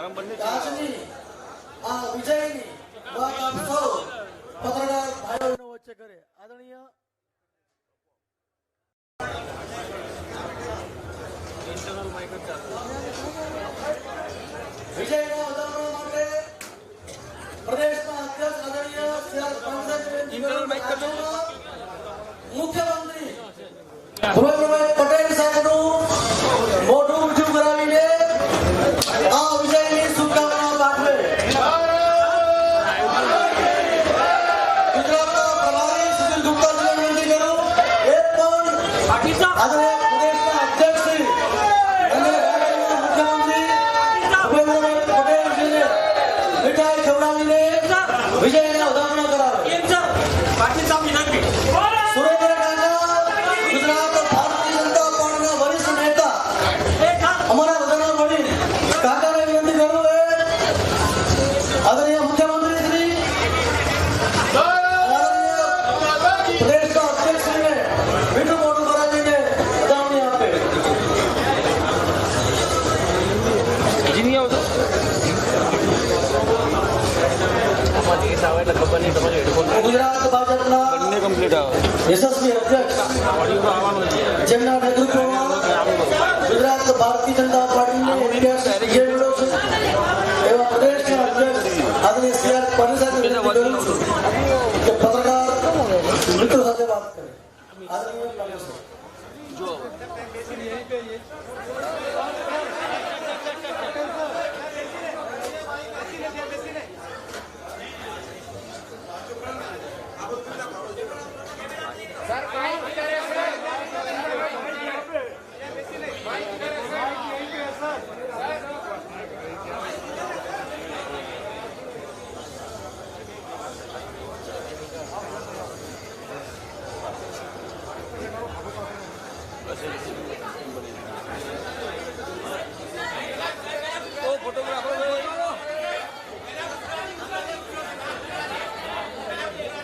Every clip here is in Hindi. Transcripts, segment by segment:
આજની આ વિજયની વાત આપ સૌ પત્રકાર ભાઈઓનો વચ્ચે કરે. આદરણીય વિજયના ઉદાહરણો માટે પ્રદેશના અધ્યક્ષ આદરણીય મુખ્યમંત્રી ભૂપેન્દ્રભાઈ પટેલ સાહેબનું મોઢું ઊંચું કરાવીને આ વિજયની શુભકામના પાઠવે. ગુજરાતના પ્રભારી સુશીલ ગુપ્તાજીને વિનંતી કરું એક પણ આદરણીય પ્રદેશના અધ્યક્ષ શ્રી અને રાજ્યના મુખ્યમંત્રી ભૂપેન્દ્રભાઈ પટેલજીને મીઠાઈ ખવડાવીને વિજયના ઉદાહરણો કરાવે. સુરેન્દ્ર કાકા ગુજરાત ભારતીય જનતા પાર્ટીના વરિષ્ઠ નેતા અમારા બધાના વડીલ કાકાને વિનંતી કરું આદરણીય મુખ્યમંત્રી શ્રી પ્રદેશના અધ્યક્ષશ્રીને મીઠું મોઢું કરાવીને વધામણી આપે. ગુજરાત ભાજપના યશસ્વી અધ્યક્ષ જેમના નેતૃત્વમાં ગુજરાત ભારતીય જનતા પાર્ટીને ઇતિહાસ વિજય મળ્યો છે એવા પ્રદેશના અધ્યક્ષ આદરણીય સી.આર. પાટીલ સાથે વિનંતી કરું છું કે પત્રકાર મિત્રો સાથે વાત કરે. આદરણીય પાટીલ સાહેબ.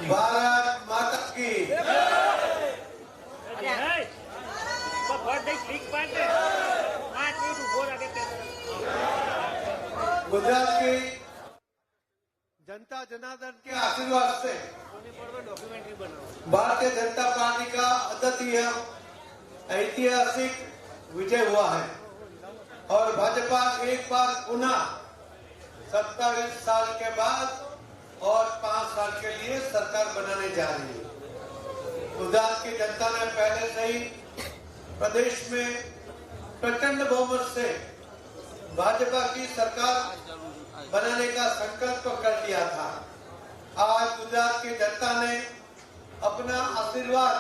भारत माता की गुजरात की जनता जनार्दन के आशीर्वाद से भारतीय जनता पार्टी का अद्वितीय ऐतिहासिक विजय हुआ है और भाजपा एक बार पुनः 27 साल के बाद और 5 साल के लिए सरकार बनाने जा रही है. गुजरात की जनता ने पहले से ही प्रदेश में प्रचंड बहुमत से भाजपा की सरकार बनाने का संकल्प कर लिया था. आज गुजरात की जनता ने अपना आशीर्वाद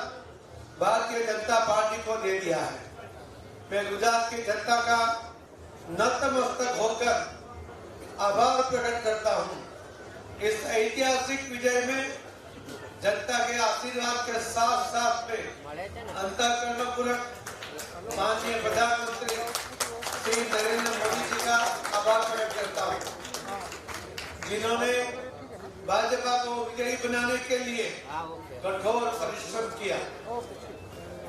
भारतीय जनता पार्टी को दे दिया है. मैं गुजरात की जनता का नतमस्तक होकर आभार प्रकट करता हूँ. इस ऐतिहासिक विजय में जनता के आशीर्वाद के साथ साथ में अंतःकरणपूर्वक माननीय प्रधानमंत्री श्री नरेंद्र मोदी जी का आभार प्रकट करता हूँ, जिन्होंने भाजपा को विजयी बनाने के लिए कठोर परिश्रम किया.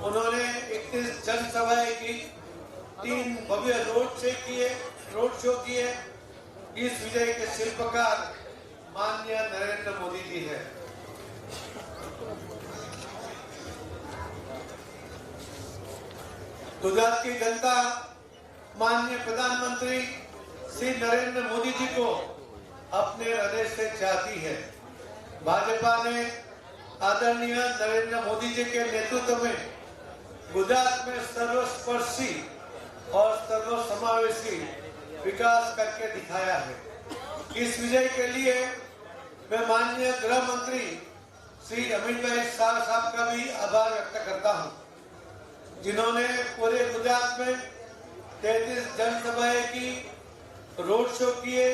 उन्होंने 31 जनसभाएं की, 3 भव्य रोड शो किए. इस विजय के शिल्पकार माननीय नरेंद्र मोदी जी है. गुजरात की जनता माननीय प्रधानमंत्री श्री नरेंद्र मोदी जी को अपने हृदय से चाहती है. भाजपा ने आदरणीय नरेंद्र मोदी जी के नेतृत्व में गुजरात में सर्वस्पर्शी और सर्वसमावेशी विकास करके दिखाया है. इस विजय के लिए मैं माननीय गृह मंत्री श्री अमित भाई शाह साहब का भी आभार व्यक्त करता हूं, जिन्होंने पूरे गुजरात में 33 जनसभाएं की, रोड शो किए,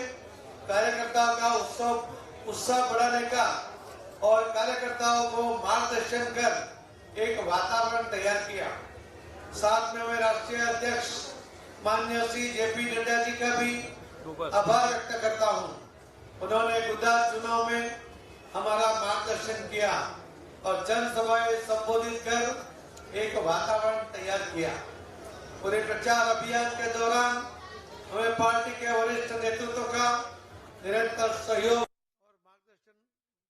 कार्यकर्ताओं का उत्साह बढ़ाने का और कार्यकर्ताओं को मार्गदर्शन कर एक वातावरण तैयार किया. साथ में मैं राष्ट्रीय अध्यक्ष माननीय श्री जे.पी. नड्डा जी का भी आभार व्यक्त करता हूं. उन्होंने गुजरात चुनाव में हमारा मार्गदर्शन किया और जनसभाएं संबोधित कर एक वातावरण तैयार किया. पूरे प्रचार अभियान के दौरान हमें पार्टी के वरिष्ठ नेतृत्व का निरंतर सहयोग और मार्गदर्शन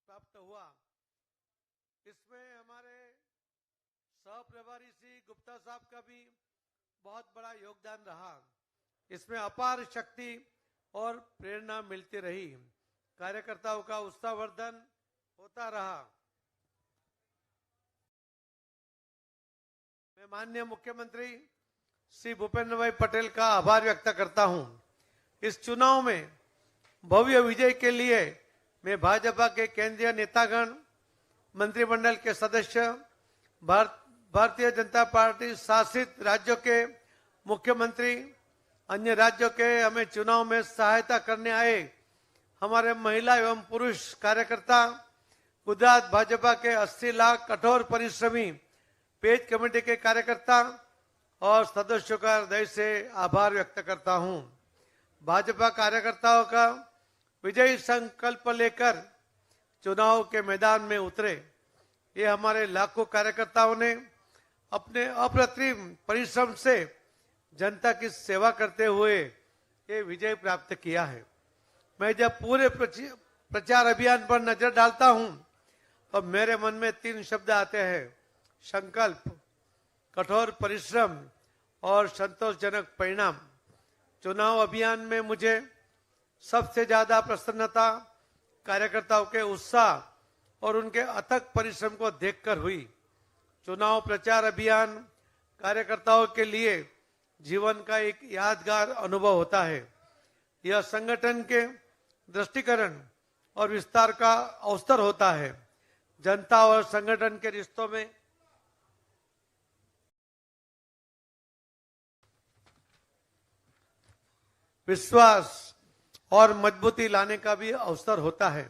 प्राप्त हुआ। इसमें हमारे सह प्रभारी श्री गुप्ता साहब का भी बहुत बड़ा योगदान रहा। इसमें अपार शक्ति और प्रेरणा मिलती रही। कार्यकर्ताओं का उत्साहवर्धन होता रहा। मैं माननीय मुख्यमंत्री श्री भूपेंद्र भाई पटेल का आभार व्यक्त करता हूं। इस चुनाव में भव्य विजय के लिए मैं भाजपा के केंद्रीय नेतागण, मंत्रिमंडल के सदस्य, भारतीय जनता पार्टी शासित राज्यों के मुख्यमंत्री, अन्य राज्यों के हमें चुनाव में सहायता करने आए हमारे महिला एवं पुरुष कार्यकर्ता, गुजरात भाजपा के 80 लाख कठोर परिश्रमी पेज कमेटी के कार्यकर्ता और सदस्यों का हृदय से आभार व्यक्त करता हूं। भाजपा कार्यकर्ताओं का विजयी संकल्प लेकर चुनाव के मैदान में उतरे। ये हमारे लाखों कार्यकर्ताओं ने अपने अप्रतिम परिश्रम से जनता की सेवा करते हुए ये विजय प्राप्त किया है। मैं जब पूरे प्रचार अभियान पर नजर डालता हूं तो मेरे मन में 3 शब्द आते हैं: संकल्प, कठोर परिश्रम और संतोषजनक परिणाम। चुनाव अभियान में मुझे सबसे ज्यादा प्रसन्नता कार्यकर्ताओं के उत्साह और उनके अथक परिश्रम को देखकर हुई। चुनाव प्रचार अभियान कार्यकर्ताओं के लिए जीवन का एक यादगार अनुभव होता है। यह संगठन के दृष्टिकरण और विस्तार का अवसर होता है। जनता और संगठन के रिश्तों में विश्वास और मजबूती लाने का भी अवसर होता है।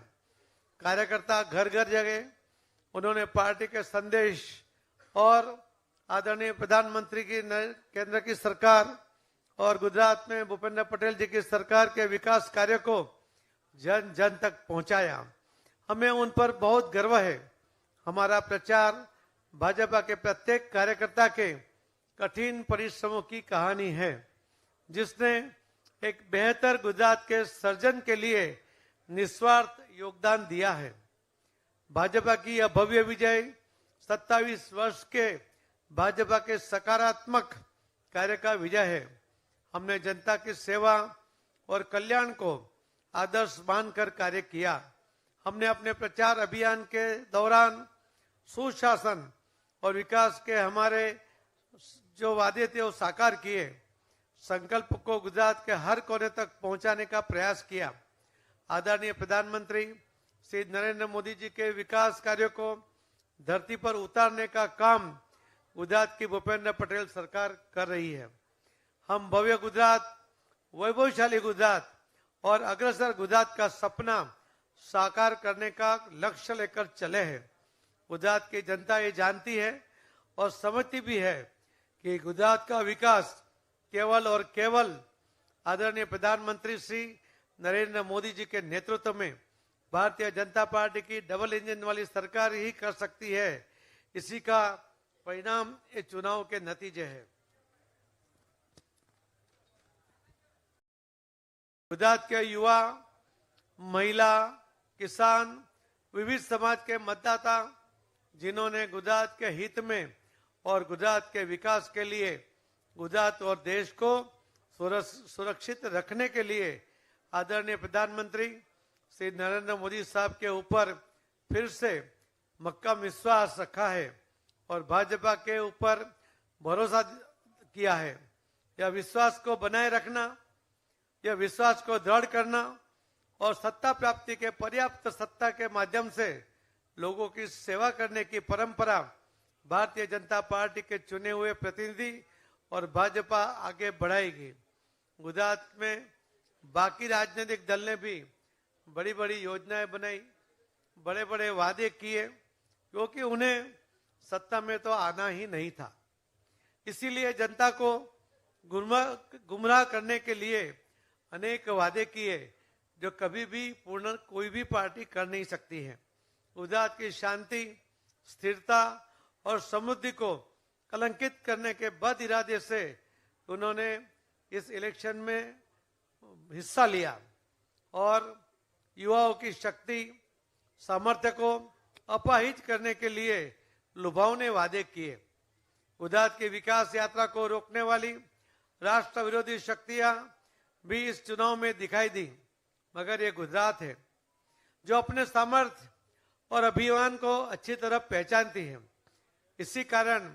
कार्यकर्ता घर घर जगह उन्होंने पार्टी के संदेश और आदरणीय प्रधानमंत्री की केंद्र की सरकार और गुजरात में भूपेंद्र पटेल जी की सरकार के विकास कार्य को जन जन तक पहुंचाया। हमें उन पर बहुत गर्व है। हमारा प्रचार भाजपा के प्रत्येक कार्यकर्ता के कठिन परिश्रमों की कहानी है, जिसने एक बेहतर गुजरात के सर्जन के लिए निस्वार्थ योगदान दिया है। भाजपा की यह भव्य विजय 27 वर्ष के भाजपा के सकारात्मक कार्य का विजय है। हमने जनता की सेवा और कल्याण को आदर्श मानकर कार्य किया। हमने अपने प्रचार अभियान के दौरान सुशासन और विकास के हमारे जो वादे थे वो साकार किए। संकल्प को गुजरात के हर कोने तक पहुंचाने का प्रयास किया। आदरणीय प्रधानमंत्री श्री नरेंद्र मोदी जी के विकास कार्यों को धरती पर उतारने का काम गुजरात की भूपेंद्र पटेल सरकार कर रही है। हम भव्य गुजरात, वैभवशाली गुजरात और अग्रसर गुजरात का सपना साकार करने का लक्ष्य लेकर चले हैं। गुजरात की जनता ये जानती है और समझती भी है कि गुजरात का विकास केवल और केवल आदरणीय प्रधानमंत्री श्री नरेंद्र मोदी जी के नेतृत्व में भारतीय जनता पार्टी की डबल इंजन वाली सरकार ही कर सकती है। इसी का परिणाम ये चुनाव के नतीजे हैं। गुजरात के युवा, महिला, किसान, विविध समाज के मतदाता जिन्होंने गुजरात के हित में और गुजरात के विकास के लिए गुजरात और देश को सुरक्षित रखने के लिए आदरणीय प्रधानमंत्री श्री नरेंद्र मोदी साहब के ऊपर फिर से मक्का विश्वास रखा है और भाजपा के ऊपर भरोसा किया है। यह विश्वास को बनाए रखना, यह विश्वास को दृढ़ करना और सत्ता प्राप्ति के पर्याप्त सत्ता के माध्यम से लोगों की सेवा करने की परंपरा भारतीय जनता पार्टी के चुने हुए प्रतिनिधि और भाजपा आगे बढ़ाएगी। गुजरात में बाकी राजनीतिक दल ने भी बड़ी बड़ी योजनाएं बनाई, बड़े बड़े वादे किए, क्योंकि उन्हें सत्ता में तो आना ही नहीं था। इसीलिए जनता को गुमराह करने के लिए अनेक वादे किए जो कभी भी पूर्ण कोई भी पार्टी कर नहीं सकती है। गुजरात की शांति, स्थिरता और समृद्धि को कलंकित करने के बद इरादे से उन्होंने इस इलेक्शन में हिस्सा लिया। और युवाओं की शक्ति सामर्थ्य को अपाहिज करने के लिए लुभावने वादे किए। गुजरात की विकास यात्रा को रोकने वाली राष्ट्र विरोधी शक्तियां भी इस चुनाव में दिखाई दी, मगर ये गुजरात है जो अपने सामर्थ्य और अभियान को अच्छी तरह पहचानती है। इसी कारण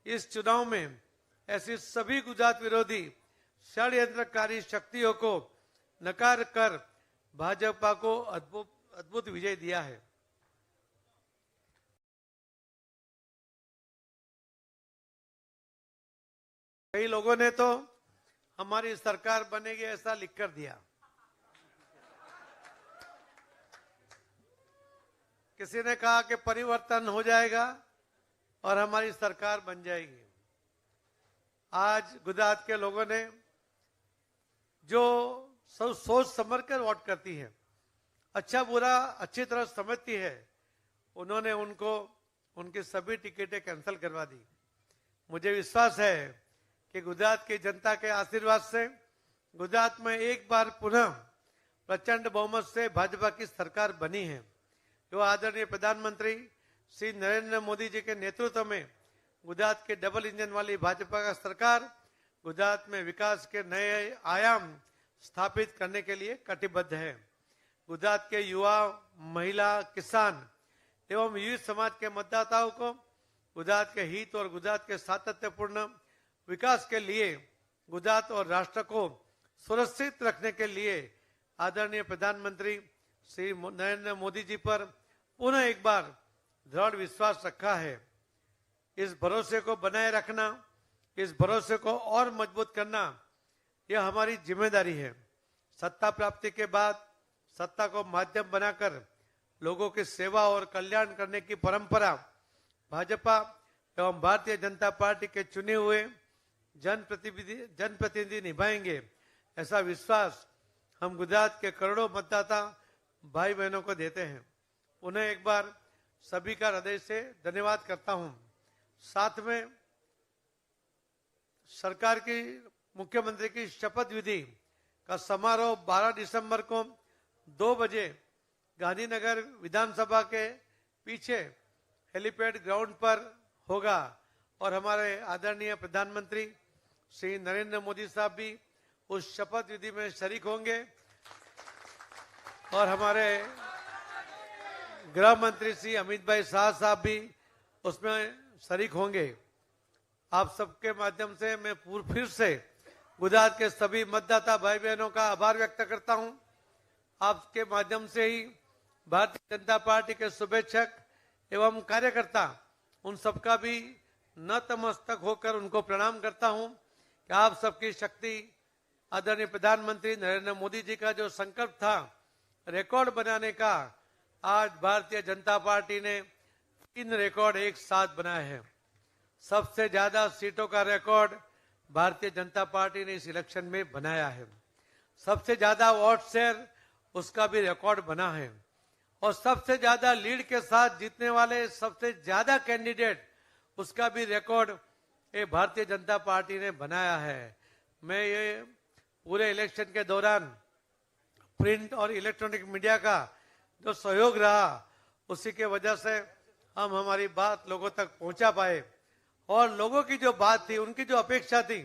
इस चुनाव में ऐसी सभी गुजरात विरोधी षड्यंत्रकारी शक्तियों को नकार कर भाजपा को अद्भुत विजय दिया है। कई लोगों ने तो हमारी सरकार बनेगी ऐसा लिख कर दिया। किसी ने कहा कि परिवर्तन हो जाएगा और हमारी सरकार बन जाएगी। आज गुजरात के लोगों ने जो सोच समझ कर वोट करती है, अच्छा बुरा अच्छी तरह समझती है, उन्होंने उनको उनकी सभी टिकटें कैंसिल करवा दी। मुझे विश्वास है कि गुजरात की जनता के आशीर्वाद से गुजरात में एक बार पुनः प्रचंड बहुमत से भाजपा की सरकार बनी है। जो आदरणीय प्रधानमंत्री श्री नरेंद्र मोदी जी के नेतृत्व में गुजरात के डबल इंजन वाली भाजपा का सरकार गुजरात में विकास के नए आयाम स्थापित करने के लिए कटिबद्ध है। गुजरात के युवा, महिला, किसान एवं विविध समाज के मतदाताओं को गुजरात के हित और गुजरात के सातत्यपूर्ण विकास के लिए गुजरात और राष्ट्र को सुरक्षित रखने के लिए आदरणीय प्रधानमंत्री श्री नरेंद्र मोदी जी पर पुनः एक बार दृढ़ विश्वास रखा है। इस भरोसे को बनाए रखना, इस भरोसे को और मजबूत करना, यह हमारी जिम्मेदारी है। सत्ता प्राप्ति के बाद सत्ता को माध्यम बनाकर लोगों की सेवा और कल्याण करने की परंपरा भाजपा एवं भारतीय जनता पार्टी के चुने हुए जनप्रतिनिधि निभाएंगे, ऐसा विश्वास हम गुजरात के करोड़ों मतदाता भाई बहनों को देते हैं। उन्हें एक बार सभी का हृदय से धन्यवाद करता हूं। साथ में सरकार की मुख्यमंत्री की शपथ विधि का समारोह 12 दिसंबर को 2 बजे गांधीनगर विधानसभा के पीछे हेलीपैड ग्राउंड पर होगा और हमारे आदरणीय प्रधानमंत्री श्री नरेंद्र मोदी साहब भी उस शपथ विधि में शरीक होंगे और हमारे गृह मंत्री श्री अमित भाई शाह साहब भी उसमें शरीक होंगे। आप सबके माध्यम से मैं फिर से गुजरात के सभी मतदाता भाई बहनों का आभार व्यक्त करता हूं। आपके माध्यम से ही भारतीय जनता पार्टी के शुभेच्छक एवं कार्यकर्ता उन सबका भी नतमस्तक होकर उनको प्रणाम करता हूं कि आप सबकी शक्ति, आदरणीय प्रधानमंत्री नरेंद्र मोदी जी का जो संकल्प था रिकॉर्ड बनाने का, आज भारतीय जनता पार्टी ने 3 रिकॉर्ड एक साथ बनाए हैं। सबसे ज्यादा सीटों का रिकॉर्ड भारतीय जनता पार्टी ने इस इलेक्शन में बनाया है। सबसे ज्यादा वोट शेयर उसका भी रिकॉर्ड बना है और सबसे ज्यादा लीड के साथ जीतने वाले सबसे ज्यादा कैंडिडेट उसका भी रिकॉर्ड ये भारतीय जनता पार्टी ने बनाया है। मैं ये पूरे इलेक्शन के दौरान प्रिंट और इलेक्ट्रॉनिक मीडिया का जो सहयोग रहा उसी के वजह से हम हमारी बात लोगों तक पहुंचा पाए और लोगों की जो बात थी, उनकी जो अपेक्षा थी,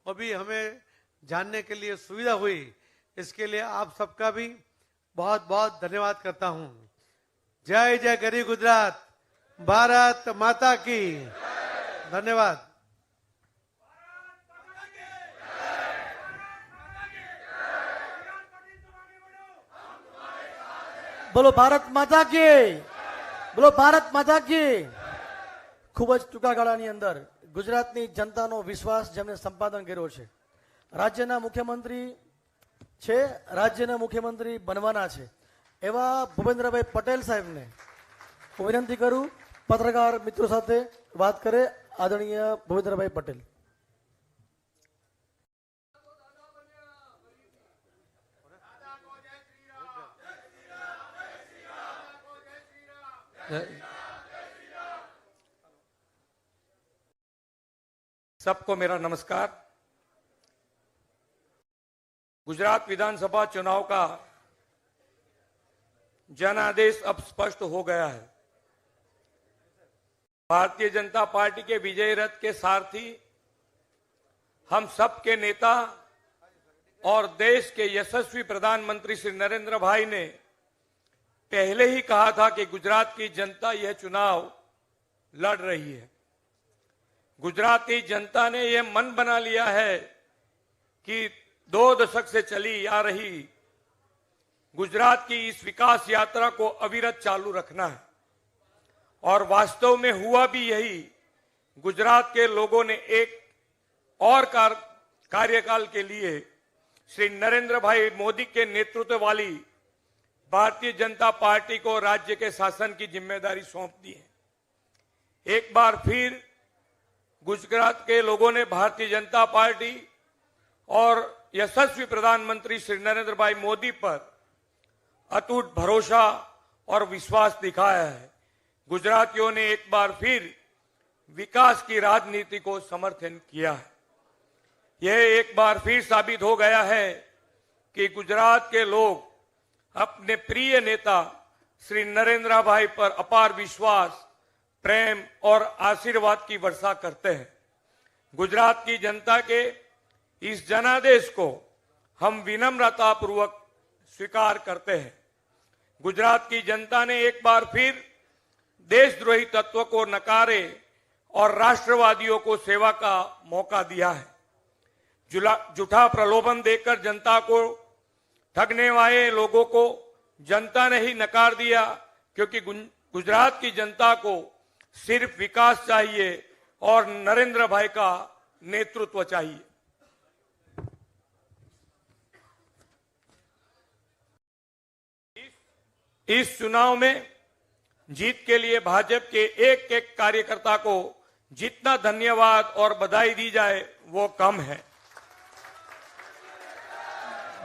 वो भी हमें जानने के लिए सुविधा हुई। इसके लिए आप सबका भी बहुत बहुत धन्यवाद करता हूं। जय जय गरी गुजरात, भारत माता की। धन्यवाद। બોલો ભારત માતા की, બોલો ભારત માતા की। ખૂબ જ ટૂંકા ગાળાની અંદર ગુજરાતની જનતાનો વિશ્વાસ જેમણે સંપાદન કર્યો છે, રાજ્યના મુખ્યમંત્રી છે, રાજ્યના મુખ્યમંત્રી બનવાના છે એવા ભૂપેન્દ્રભાઈ પટેલ સાહેબને હું વિનંતી કરું પત્રકાર મિત્રો સાથે વાત કરે। આદરણીય ભૂપેન્દ્રભાઈ પટેલ। सबको मेरा नमस्कार। गुजरात विधानसभा चुनाव का जनादेश अब स्पष्ट हो गया है। भारतीय जनता पार्टी के विजय रथ के सारथी, हम सब के नेता और देश के यशस्वी प्रधानमंत्री श्री नरेंद्र भाई ने पहले ही कहा था कि गुजरात की जनता यह चुनाव लड़ रही है। गुजराती जनता ने यह मन बना लिया है कि 2 दशक से चली आ रही गुजरात की इस विकास यात्रा को अविरत चालू रखना है, और वास्तव में हुआ भी यही। गुजरात के लोगों ने एक और कार्यकाल के लिए श्री नरेंद्र भाई मोदी के नेतृत्व वाली भारतीय जनता पार्टी को राज्य के शासन की जिम्मेदारी सौंप दी है। एक बार फिर गुजरात के लोगों ने भारतीय जनता पार्टी और यशस्वी प्रधानमंत्री श्री नरेंद्र भाई मोदी पर अटूट भरोसा और विश्वास दिखाया है। गुजरातियों ने एक बार फिर विकास की राजनीति को समर्थन किया है। यह एक बार फिर साबित हो गया है कि गुजरात के लोग अपने प्रिय नेता श्री नरेंद्र भाई पर अपार विश्वास, प्रेम और आशीर्वाद की वर्षा करते हैं। गुजरात की जनता के इस जनादेश को हम विनम्रतापूर्वक स्वीकार करते हैं। गुजरात की जनता ने एक बार फिर देशद्रोही तत्व को नकारे और राष्ट्रवादियों को सेवा का मौका दिया है। झूठा प्रलोभन देकर जनता को ठगने वाले लोगों को जनता ने ही नकार दिया, क्योंकि गुजरात की जनता को सिर्फ विकास चाहिए और नरेंद्र भाई का नेतृत्व चाहिए। इस चुनाव में जीत के लिए भाजपा के एक एक कार्यकर्ता को जितना धन्यवाद और बधाई दी जाए वो कम है।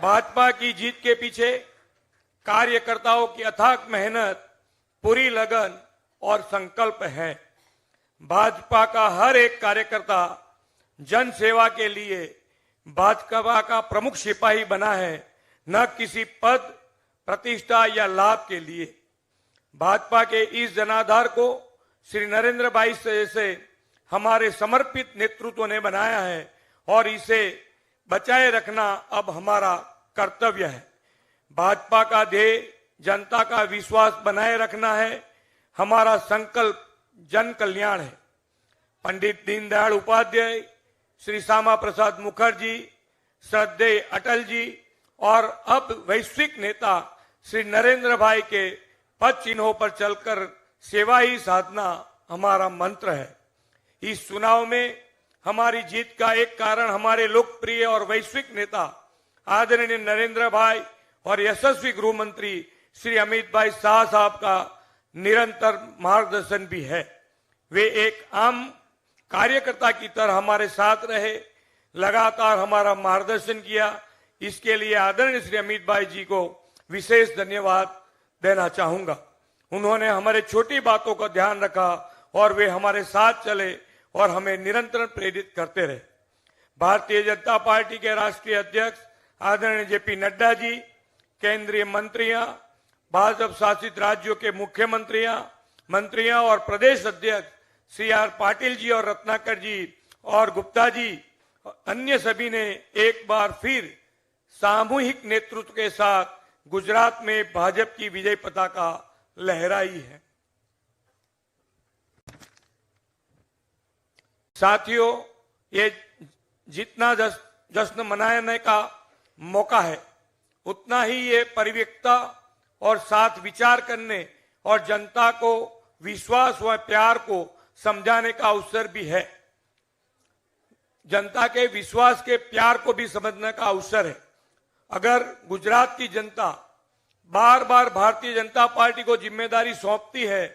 भाजपा की जीत के पीछे कार्यकर्ताओं की अथाक मेहनत, पूरी लगन और संकल्प है। भाजपा का हर एक कार्यकर्ता जन सेवा के लिए भाजपा का प्रमुख सिपाही बना है, न किसी पद, प्रतिष्ठा या लाभ के लिए। भाजपा के इस जनाधार को श्री नरेंद्र भाई जैसे हमारे समर्पित नेतृत्व ने बनाया है और इसे बचाए रखना अब हमारा कर्तव्य है। भाजपा का ध्येय जनता का विश्वास बनाए रखना है। हमारा संकल्प जन कल्याण है। पंडित दीनदयाल उपाध्याय, श्री श्यामा प्रसाद मुखर्जी, श्रद्धेय अटल जी और अब वैश्विक नेता श्री नरेंद्र भाई के पद चिन्हों पर चलकर सेवा ही साधना हमारा मंत्र है। इस चुनाव में हमारी जीत का एक कारण हमारे लोकप्रिय और वैश्विक नेता आदरणीय नरेंद्र भाई और यशस्वी गृह मंत्री श्री अमित भाई शाह साहब का निरंतर मार्गदर्शन भी है। वे एक आम कार्यकर्ता की तरह हमारे साथ रहे, लगातार हमारा मार्गदर्शन किया। इसके लिए आदरणीय श्री अमित भाई जी को विशेष धन्यवाद देना चाहूंगा। उन्होंने हमारे छोटी बातों का ध्यान रखा और वे हमारे साथ चले और हमें निरंतर प्रेरित करते रहे। भारतीय जनता पार्टी के राष्ट्रीय अध्यक्ष आदरणीय जेपी नड्डा जी, केंद्रीय मंत्रियां, भाजपा शासित राज्यों के मंत्रियां और प्रदेश अध्यक्ष श्री आर पाटिल जी और रत्नाकर जी और गुप्ता जी, अन्य सभी ने एक बार फिर सामूहिक नेतृत्व के साथ गुजरात में भाजपा की विजय पताका लहराई है। साथियों, ये जितना जश्न मनाने का मौका है, उतना ही ये परिपक्वता और साथ विचार करने और जनता को विश्वास व प्यार को समझाने का अवसर भी है। जनता के विश्वास के प्यार को भी समझने का अवसर है। अगर गुजरात की जनता बार बार भारतीय जनता पार्टी को जिम्मेदारी सौंपती है,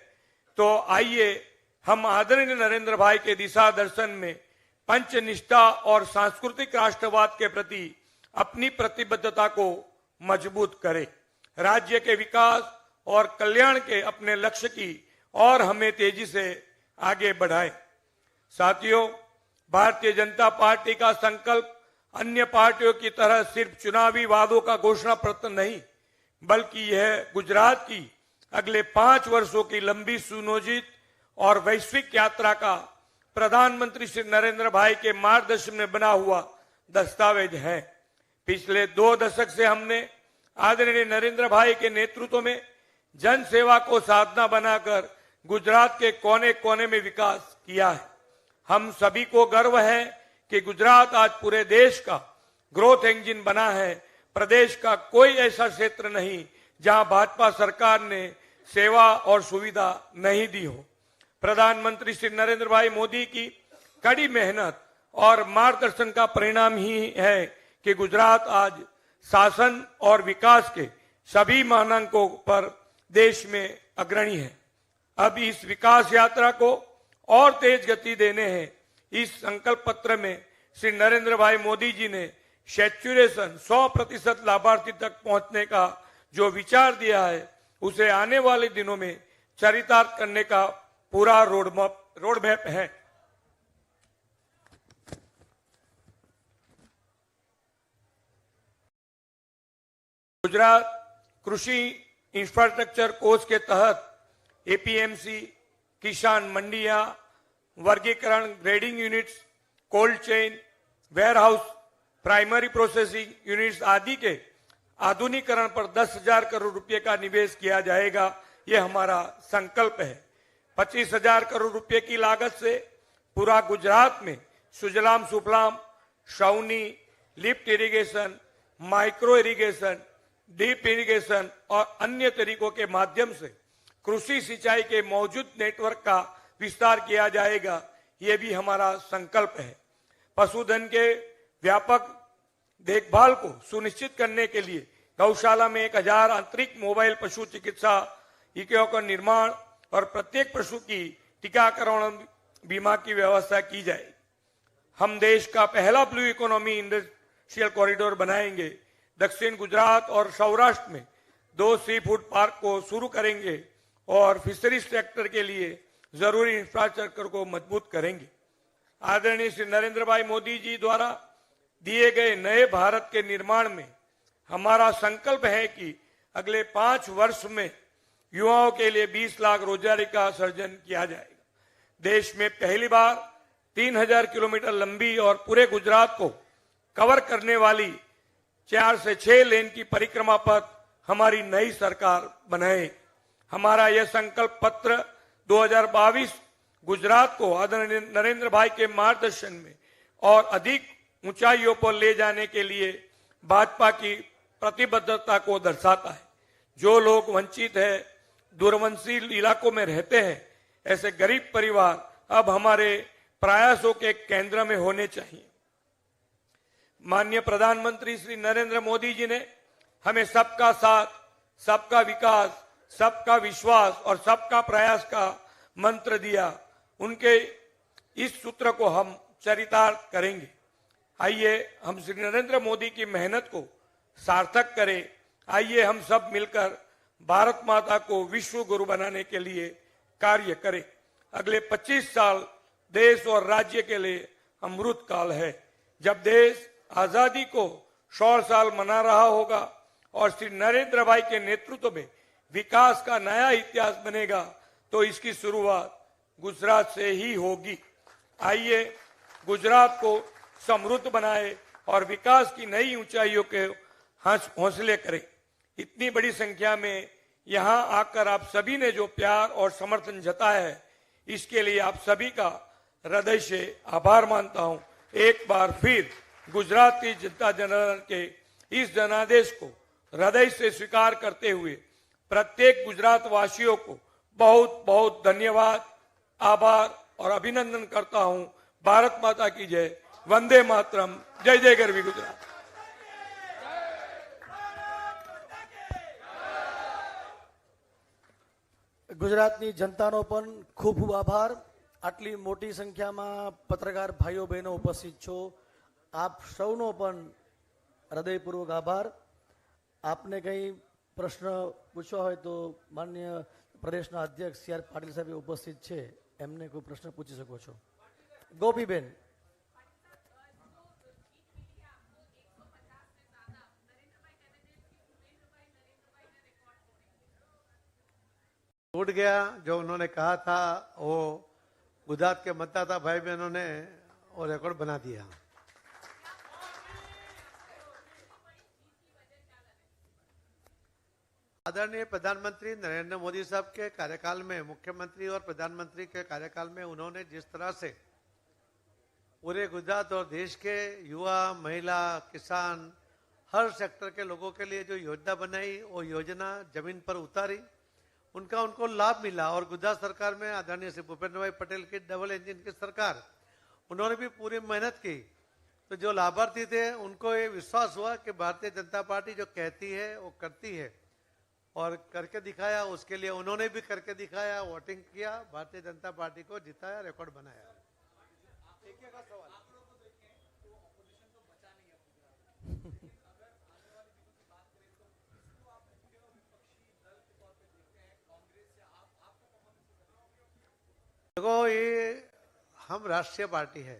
तो आइए हम आदरणीय नरेंद्र भाई के दिशा दर्शन में पंचनिष्ठा और सांस्कृतिक राष्ट्रवाद के प्रति अपनी प्रतिबद्धता को मजबूत करें। राज्य के विकास और कल्याण के अपने लक्ष्य की और हमें तेजी से आगे बढ़ाएं। साथियों, भारतीय जनता पार्टी का संकल्प अन्य पार्टियों की तरह सिर्फ चुनावी वादों का घोषणा पत्र नहीं, बल्कि यह गुजरात की अगले 5 वर्षों की लंबी सुनियोजित और वैश्विक यात्रा का प्रधानमंत्री श्री नरेंद्र भाई के मार्गदर्शन में बना हुआ दस्तावेज है। पिछले 2 दशक से हमने आदरणीय नरेंद्र भाई के नेतृत्व में जन सेवा को साधना बनाकर गुजरात के कोने कोने में विकास किया है। हम सभी को गर्व है कि गुजरात आज पूरे देश का ग्रोथ इंजन बना है। प्रदेश का कोई ऐसा क्षेत्र नहीं जहां भाजपा सरकार ने सेवा और सुविधा नहीं दी हो। प्रधानमंत्री श्री नरेंद्र भाई मोदी की कड़ी मेहनत और मार्गदर्शन का परिणाम ही है कि गुजरात आज शासन और विकास के सभी मानांकों पर देश में अग्रणी है। अब इस विकास यात्रा को और तेज गति देने हैं। इस संकल्प पत्र में श्री नरेंद्र भाई मोदी जी ने सैचुरेशन 100% लाभार्थी तक पहुंचने का जो विचार दिया है उसे आने वाले दिनों में चरितार्थ करने का पूरा रोडमैप है। गुजरात कृषि इंफ्रास्ट्रक्चर कोष के तहत एपीएमसी, किसान मंडियां, वर्गीकरण, grading units, cold chain, warehouse, primary processing units आदि के आधुनिकीकरण पर 10,000 करोड़ रुपए का निवेश किया जाएगा। यह हमारा संकल्प है। 25,000 करोड़ रुपए की लागत से पूरा गुजरात में सुजलाम सुफलाम, छावनी, lift irrigation, micro irrigation, deep irrigation और अन्य तरीकों के माध्यम से कृषि सिंचाई के मौजूद नेटवर्क का विस्तार किया जाएगा। ये भी हमारा संकल्प है। पशुधन के व्यापक देखभाल को सुनिश्चित करने के लिए गौशाला में 1000 आंतरिक मोबाइल पशु चिकित्सा इकाइयों का निर्माण और प्रत्येक पशु की टीकाकरण बीमा की व्यवस्था की जाएगी। हम देश का पहला ब्लू इकोनॉमी इंडस्ट्रियल कॉरिडोर बनाएंगे। दक्षिण गुजरात और सौराष्ट्र में 2 सी फूड पार्क को शुरू करेंगे और फिशरीज सेक्टर के लिए जरूरी इंफ्रास्ट्रक्चर को मजबूत करेंगे। आदरणीय श्री नरेंद्र भाई मोदी जी द्वारा दिए गए नए भारत के निर्माण में हमारा संकल्प है कि अगले 5 वर्ष में युवाओं के लिए 20 लाख रोजगारी का सृजन किया जाएगा। देश में पहली बार 3000 किलोमीटर लंबी और पूरे गुजरात को कवर करने वाली 4 से 6 लेन की परिक्रमा पथ हमारी नई सरकार बनाए। हमारा यह संकल्प पत्र 2022 गुजरात को आदरणीय नरेंद्र भाई के मार्गदर्शन में और अधिक ऊंचाइयों पर ले जाने के लिए भाजपा की प्रतिबद्धता को दर्शाता है। जो लोग वंचित है, दूरवंशी इलाकों में रहते हैं, ऐसे गरीब परिवार अब हमारे प्रयासों के केंद्र में होने चाहिए। माननीय प्रधानमंत्री श्री नरेंद्र मोदी जी ने हमें सबका साथ, सबका विकास, सबका विश्वास और सबका प्रयास का मंत्र दिया। उनके इस सूत्र को हम चरितार्थ करेंगे। आइए हम श्री नरेंद्र मोदी की मेहनत को सार्थक करें। आइए हम सब मिलकर भारत माता को विश्व गुरु बनाने के लिए कार्य करें। अगले 25 साल देश और राज्य के लिए अमृत काल है। जब देश आजादी को 100 साल मना रहा होगा और श्री नरेंद्र भाई के नेतृत्व में विकास का नया इतिहास बनेगा तो इसकी शुरुआत गुजरात से ही होगी। आइए गुजरात को समृद्ध बनाए और विकास की नई ऊंचाइयों के हौसले करें। इतनी बड़ी संख्या में यहां आकर आप सभी ने जो प्यार और समर्थन जताया है, इसके लिए आप सभी का हृदय से आभार मानता हूं। एक बार फिर गुजरात की जनता जनार्दन के इस जनादेश को हृदय से स्वीकार करते हुए प्रत्येक गुजरात वासियों को बहुत बहुत धन्यवाद, आभार और अभिनंदन करता हूं। भारत माता की जय। वंदे मातरम। जय जय गरवी गुजरात। ગુજરાતની જનતાનો પણ ખૂબ ખૂબ આભાર। આટલી મોટી સંખ્યામાં પત્રકાર ભાઈઓ બહેનો ઉપસ્થિત છો, આપ સૌનો પણ હૃદયપૂર્વક આભાર। આપને કંઈ પ્રશ્ન પૂછવા હોય તો માનનીય પ્રદેશના અધ્યક્ષ સી આર પાટીલ સાહેબ ઉપસ્થિત છે, એમને કોઈ પ્રશ્ન પૂછી શકો છો। ગોપીબેન। टूट गया। जो उन्होंने कहा था वो गुजरात के मतदाता भाई बहनों ने वो रिकॉर्ड बना दिया। आदरणीय प्रधानमंत्री नरेंद्र मोदी साहब के कार्यकाल में, मुख्यमंत्री और प्रधानमंत्री के कार्यकाल में उन्होंने जिस तरह से पूरे गुजरात और देश के युवा, महिला, किसान, हर सेक्टर के लोगों के लिए जो योजना बनाई, वो योजना जमीन पर उतारी, उनको लाभ मिला। और गुजरात सरकार में आदरणीय श्री भूपेंद्र भाई पटेल की डबल इंजन की सरकार, उन्होंने भी पूरी मेहनत की। तो जो लाभार्थी थे उनको ये विश्वास हुआ कि भारतीय जनता पार्टी जो कहती है वो करती है, और करके दिखाया। उसके लिए उन्होंने भी करके दिखाया, वोटिंग किया, भारतीय जनता पार्टी को जिताया, रिकॉर्ड बनाया। देखो, ये हम राष्ट्रीय पार्टी है,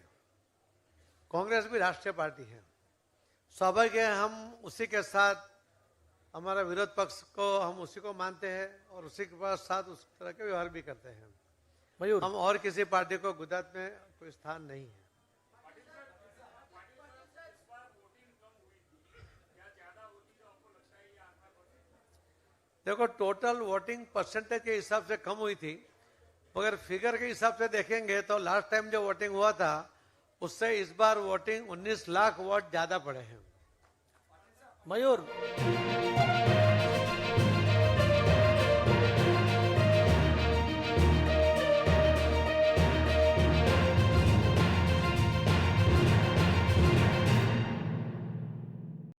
कांग्रेस भी राष्ट्रीय पार्टी है। स्वाभाविक है हम उसी के साथ, हमारा विरोध पक्ष को हम उसी को मानते हैं और उसी के साथ उस तरह के व्यवहार भी करते हैं। मयूर, हम और किसी पार्टी को गुजरात में कोई स्थान नहीं है। देखो, टोटल वोटिंग परसेंटेज के हिसाब से कम हुई थी, मगर फिगर के हिसाब से देखेंगे तो लास्ट टाइम जो वोटिंग हुआ था उससे इस बार वोटिंग 19 लाख वोट ज्यादा पड़े हैं। मयूर।